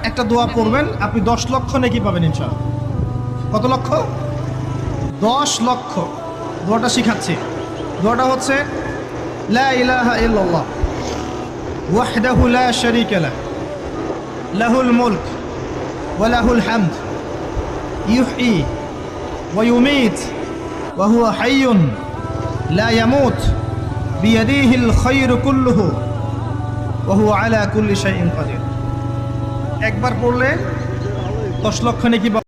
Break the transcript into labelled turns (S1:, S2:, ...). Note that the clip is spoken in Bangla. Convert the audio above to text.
S1: একটা দোয়া পড়বেন, আপনি 10 লক্ষ নেকি পাবেন ইনশাআল্লাহ। কত লক্ষ? 10 লক্ষ। দোয়াটা শিখাচ্ছি। দোয়াটা হচ্ছে লা ইলাহা ইল্লাল্লাহ ওয়াহদাহু লা শারীকা লাহ লাহুল মুলক ওয়া লাহুল হামদ ইউহয়ী ওয়া ইউমীত ওয়া হুয়া হাইয়্যুন লা ইয়ামুত বিয়াদিহিল খায়রু কুল্লুহু ওয়া হুয়া আলা কুল্লি শাইইন কাদির। একবার পড়লে 10 লক্ষ নেকি